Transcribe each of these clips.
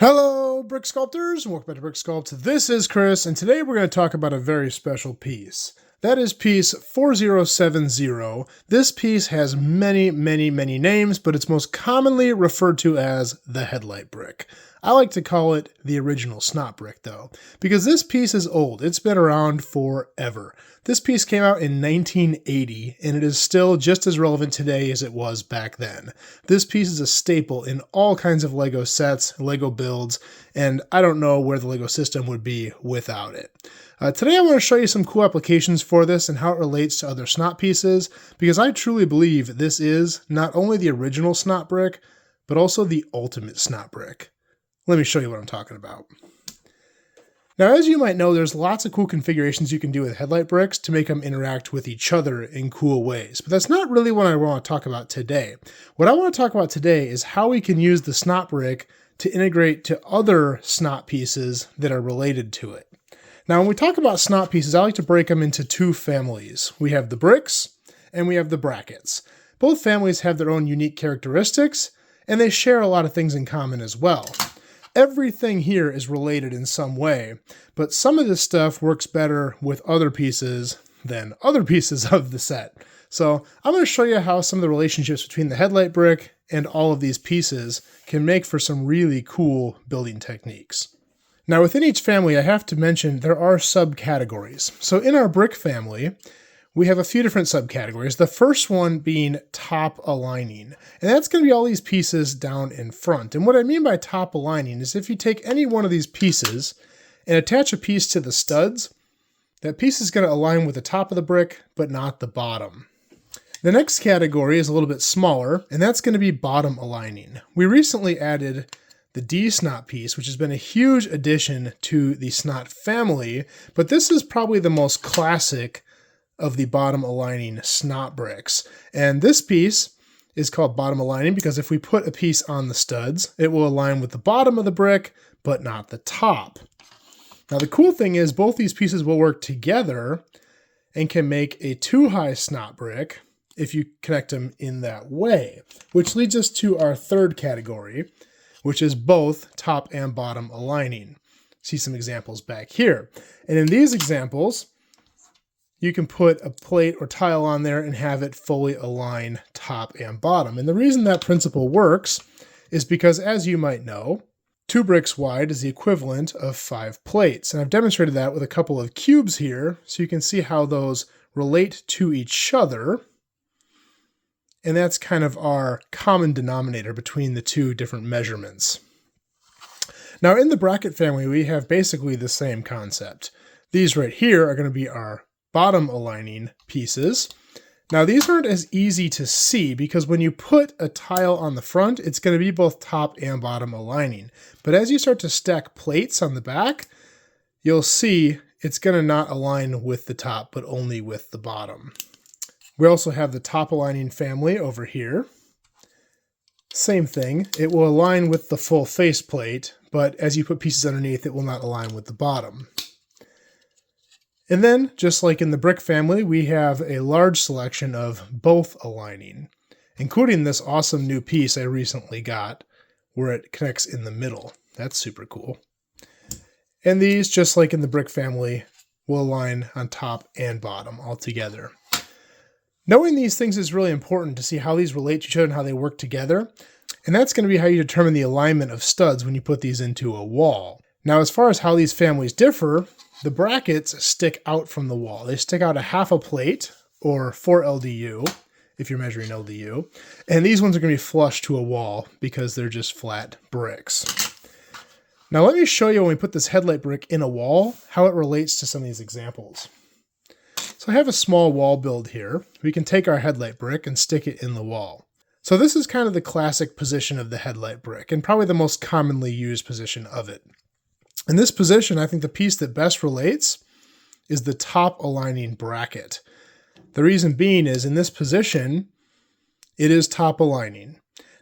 Hello, brick sculptors, and welcome back to Brick Sculpt. This is Chris, and today we're going to talk about a very special piece. That is piece 4070. This piece has many names, but it's most commonly referred to as the headlight brick. I like to call it the original Snot brick, though, because this piece is old. It's been around forever. This piece came out in 1980, and it is still just as relevant today as it was back then. This piece is a staple in all kinds of LEGO sets, LEGO builds, and I don't know where the LEGO system would be without it. Today I want to show you some cool applications for this and how it relates to other Snot pieces, because I truly believe this is not only the original Snot brick, but also the ultimate Snot brick. Let me show you what I'm talking about. Now, as you might know, there's lots of cool configurations you can do with headlight bricks to make them interact with each other in cool ways, but that's not really what I want to talk about today. What I want to talk about today is how we can use the Snot brick to integrate to other Snot pieces that are related to it. Now, when we talk about Snot pieces, I like to break them into two families. We have the bricks and we have the brackets. Both families have their own unique characteristics, and they share a lot of things in common as well. Everything here is related in some way, but some of this stuff works better with other pieces than other pieces of the set. So I'm going to show you how some of the relationships between the headlight brick and all of these pieces can make for some really cool building techniques. Now, within each family, I have to mention there are subcategories. So in our brick family, we have a few different subcategories. The first one being top aligning, and that's going to be all these pieces down in front. And what I mean by top aligning is if you take any one of these pieces and attach a piece to the studs, that piece is going to align with the top of the brick, but not the bottom. The next category is a little bit smaller, and that's going to be bottom aligning. We recently added the D-Snot piece, which has been a huge addition to the Snot family, but this is probably the most classic of the bottom aligning Snot bricks. And this piece is called bottom aligning because if we put a piece on the studs, it will align with the bottom of the brick, but not the top. Now the cool thing is both these pieces will work together and can make a two-high Snot brick if you connect them in that way, which leads us to our third category, which is both top and bottom aligning. See some examples back here. And in these examples, you can put a plate or tile on there and have it fully align top and bottom. And the reason that principle works is because, as you might know, 2 bricks wide is the equivalent of 5 plates. And I've demonstrated that with a couple of cubes here, so you can see how those relate to each other. And that's kind of our common denominator between the two different measurements. Now in the bracket family, we have basically the same concept. These right here are going to be our bottom aligning pieces. Now these aren't as easy to see because when you put a tile on the front, it's going to be both top and bottom aligning. But as you start to stack plates on the back, you'll see it's going to not align with the top, but only with the bottom. We also have the top aligning family over here. Same thing, it will align with the full face plate, but as you put pieces underneath, it will not align with the bottom. And then, just like in the brick family, we have a large selection of both aligning, including this awesome new piece I recently got where it connects in the middle. That's super cool. And these, just like in the brick family, will align on top and bottom all together. Knowing these things is really important to see how these relate to each other and how they work together. And that's going to be how you determine the alignment of studs when you put these into a wall. Now, as far as how these families differ, the brackets stick out from the wall. They stick out a half a plate, or 4 LDU, if you're measuring LDU. And these ones are going to be flush to a wall because they're just flat bricks. Now let me show you when we put this headlight brick in a wall, how it relates to some of these examples. So I have a small wall build here. We can take our headlight brick and stick it in the wall. So this is kind of the classic position of the headlight brick, and probably the most commonly used position of it. In this position, I think the piece that best relates is the top aligning bracket. The reason being is in this position, it is top aligning.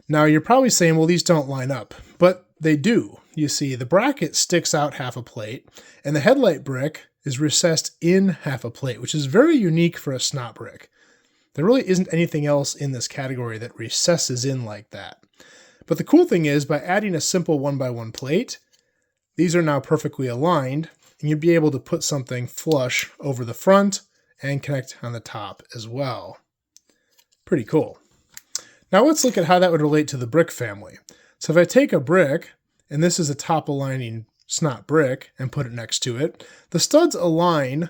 Now you're probably saying, well, these don't line up, but they do. You see, the bracket sticks out half a plate, and the headlight brick is recessed in half a plate, which is very unique for a Snot brick. There really isn't anything else in this category that recesses in like that. But the cool thing is, by adding a simple 1x1 plate, these are now perfectly aligned, and you'd be able to put something flush over the front and connect on the top as well. Pretty cool. Now let's look at how that would relate to the brick family. So if I take a brick, and this is a top aligning Snot brick, and put it next to it, the studs align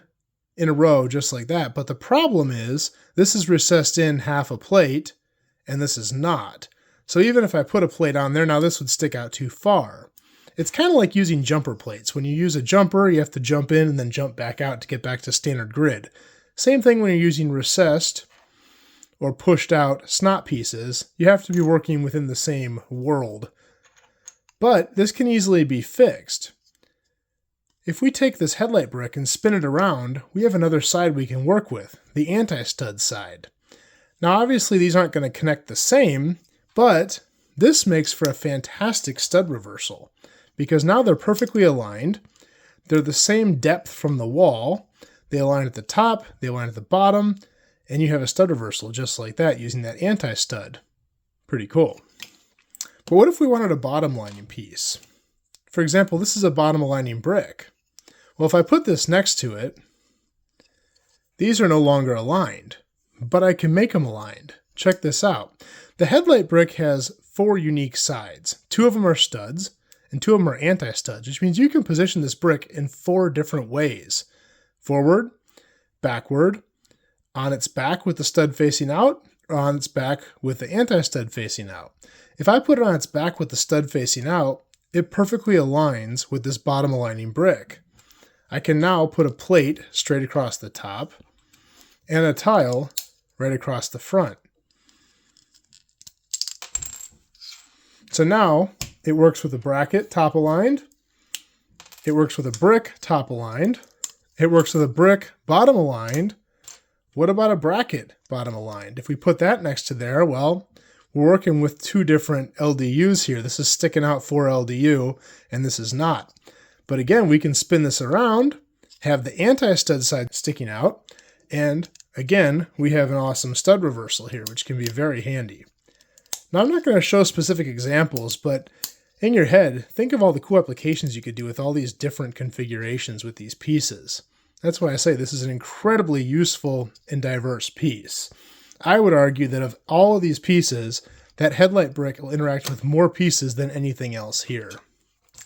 in a row just like that, but the problem is this is recessed in half a plate, and this is not. So even if I put a plate on there, now this would stick out too far. It's kind of like using jumper plates. When you use a jumper, you have to jump in and then jump back out to get back to standard grid. Same thing when you're using recessed or pushed out Snot pieces. You have to be working within the same world. But this can easily be fixed. If we take this headlight brick and spin it around, we have another side we can work with, the anti-stud side. Now obviously these aren't going to connect the same, but this makes for a fantastic stud reversal, because now they're perfectly aligned, they're the same depth from the wall, they align at the top, they align at the bottom, and you have a stud reversal just like that using that anti-stud. Pretty cool. But what if we wanted a bottom lining piece? For example, this is a bottom aligning brick. Well, if I put this next to it, these are no longer aligned, but I can make them aligned. Check this out. The headlight brick has 4 unique sides. 2 of them are studs, and 2 of them are anti-studs, which means you can position this brick in 4 different ways. Forward, backward, on its back with the stud facing out, or on its back with the anti-stud facing out. If I put it on its back with the stud facing out, it perfectly aligns with this bottom aligning brick. I can now put a plate straight across the top and a tile right across the front. So now it works with a bracket top aligned, it works with a brick top aligned, it works with a brick bottom aligned. What about a bracket bottom aligned? If we put that next to there, well, we're working with 2 different LDUs here. This is sticking out for LDU, and this is not. But again, we can spin this around, have the anti-stud side sticking out, and again, we have an awesome stud reversal here, which can be very handy. Now, I'm not going to show specific examples, but in your head, think of all the cool applications you could do with all these different configurations with these pieces. That's why I say this is an incredibly useful and diverse piece. I would argue that of all of these pieces, that headlight brick will interact with more pieces than anything else here.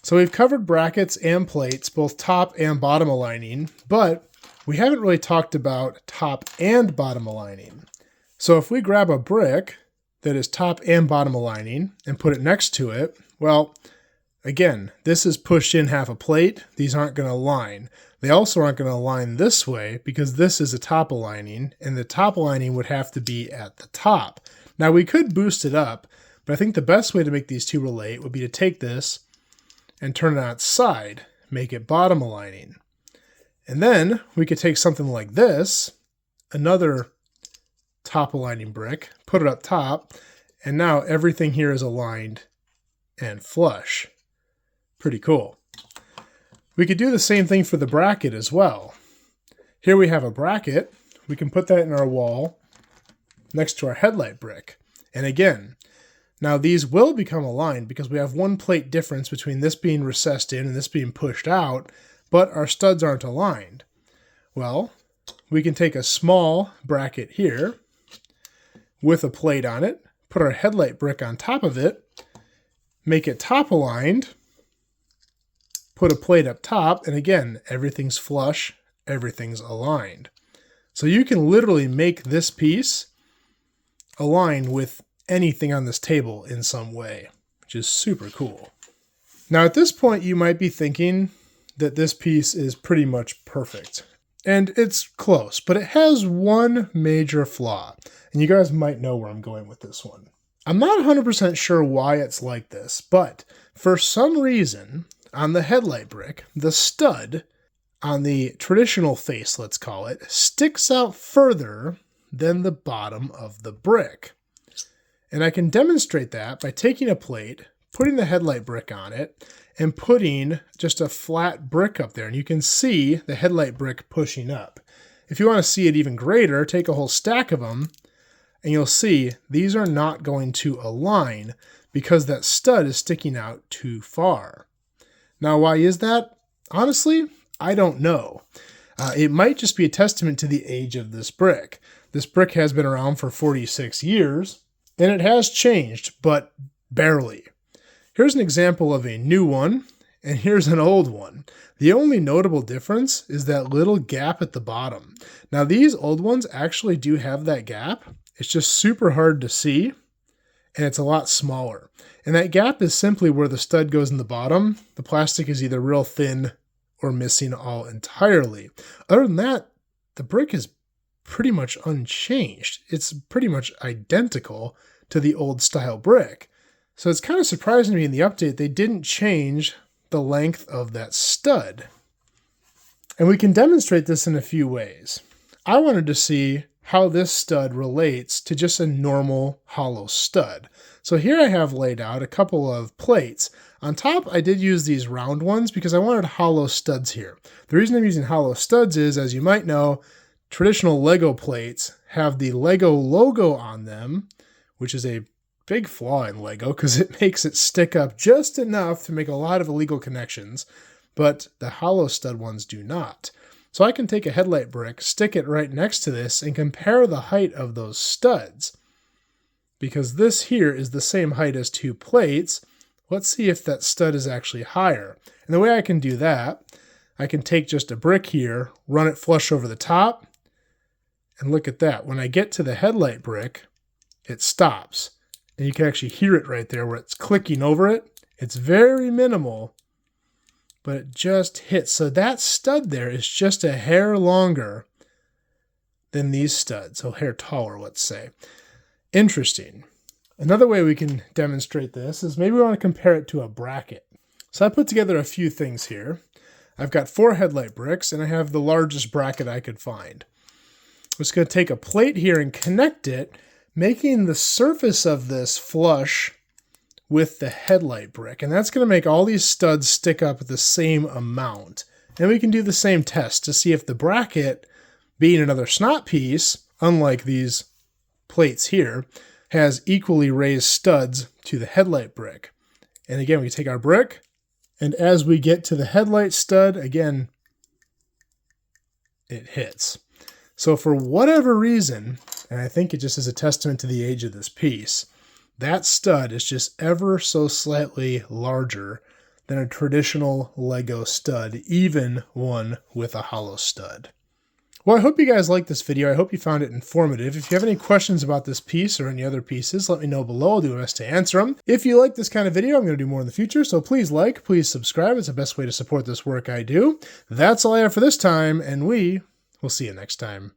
So we've covered brackets and plates, both top and bottom aligning, but we haven't really talked about top and bottom aligning. So if we grab a brick that is top and bottom aligning and put it next to it, well, again, this is pushed in half a plate. These aren't going to align. They also aren't going to align this way because this is a top aligning, and the top aligning would have to be at the top. Now we could boost it up, but I think the best way to make these two relate would be to take this and turn it on its side, make it bottom aligning. And then we could take something like this, another top aligning brick, put it up top, and now everything here is aligned and flush. Pretty cool. We could do the same thing for the bracket as well. Here we have a bracket. We can put that in our wall next to our headlight brick. And again, now these will become aligned because we have one plate difference between this being recessed in and this being pushed out, but our studs aren't aligned. Well, we can take a small bracket here with a plate on it, put our headlight brick on top of it, make it top aligned, put a plate up top, and again, everything's flush, everything's aligned. So you can literally make this piece align with anything on this table in some way, which is super cool. Now at this point, you might be thinking that this piece is pretty much perfect. And it's close, but it has one major flaw. And you guys might know where I'm going with this one. I'm not 100% sure why it's like this, but for some reason, on the headlight brick, the stud on the traditional face, let's call it, sticks out further than the bottom of the brick. And I can demonstrate that by taking a plate, putting the headlight brick on it, and putting just a flat brick up there. And you can see the headlight brick pushing up. If you want to see it even greater, take a whole stack of them, and you'll see these are not going to align because that stud is sticking out too far. Now, why is that? Honestly, I don't know. It might just be a testament to the age of this brick. This brick has been around for 46 years, and it has changed, but barely. Here's an example of a new one, and here's an old one. The only notable difference is that little gap at the bottom. Now, these old ones actually do have that gap. It's just super hard to see, and it's a lot smaller. And that gap is simply where the stud goes in the bottom. The plastic is either real thin or missing all entirely. Other than that, the brick is pretty much unchanged. It's pretty much identical to the old style brick. So it's kind of surprising to me in the update they didn't change the length of that stud. And we can demonstrate this in a few ways. I wanted to see how this stud relates to just a normal hollow stud. So here I have laid out a couple of plates. On top, I did use these round ones because I wanted hollow studs here. The reason I'm using hollow studs is, as you might know, traditional Lego plates have the Lego logo on them, which is a big flaw in Lego because it makes it stick up just enough to make a lot of illegal connections, but the hollow stud ones do not. So I can take a headlight brick, stick it right next to this, and compare the height of those studs. Because this here is the same height as two plates, let's see if that stud is actually higher. And the way I can do that, I can take just a brick here, run it flush over the top, and look at that. When I get to the headlight brick, it stops. And you can actually hear it right there where it's clicking over it. It's very minimal, but it just hits. So that stud there is just a hair longer than these studs. So hair taller, let's say. Interesting. Another way we can demonstrate this is maybe we want to compare it to a bracket. So I put together a few things here. I've got 4 headlight bricks, and I have the largest bracket I could find. I'm just going to take a plate here and connect it, making the surface of this flush with the headlight brick. And that's going to make all these studs stick up at the same amount. And we can do the same test to see if the bracket, being another Snot piece, unlike these plates here, has equally raised studs to the headlight brick. And again, we take our brick, and as we get to the headlight stud, again, it hits. So for whatever reason, and I think it just is a testament to the age of this piece, that stud is just ever so slightly larger than a traditional Lego stud, even one with a hollow stud. Well, I hope you guys liked this video. I hope you found it informative. If you have any questions about this piece or any other pieces, let me know below. I'll do my best to answer them. If you like this kind of video, I'm going to do more in the future, so please like, please subscribe. It's the best way to support this work I do. That's all I have for this time, and we will see you next time.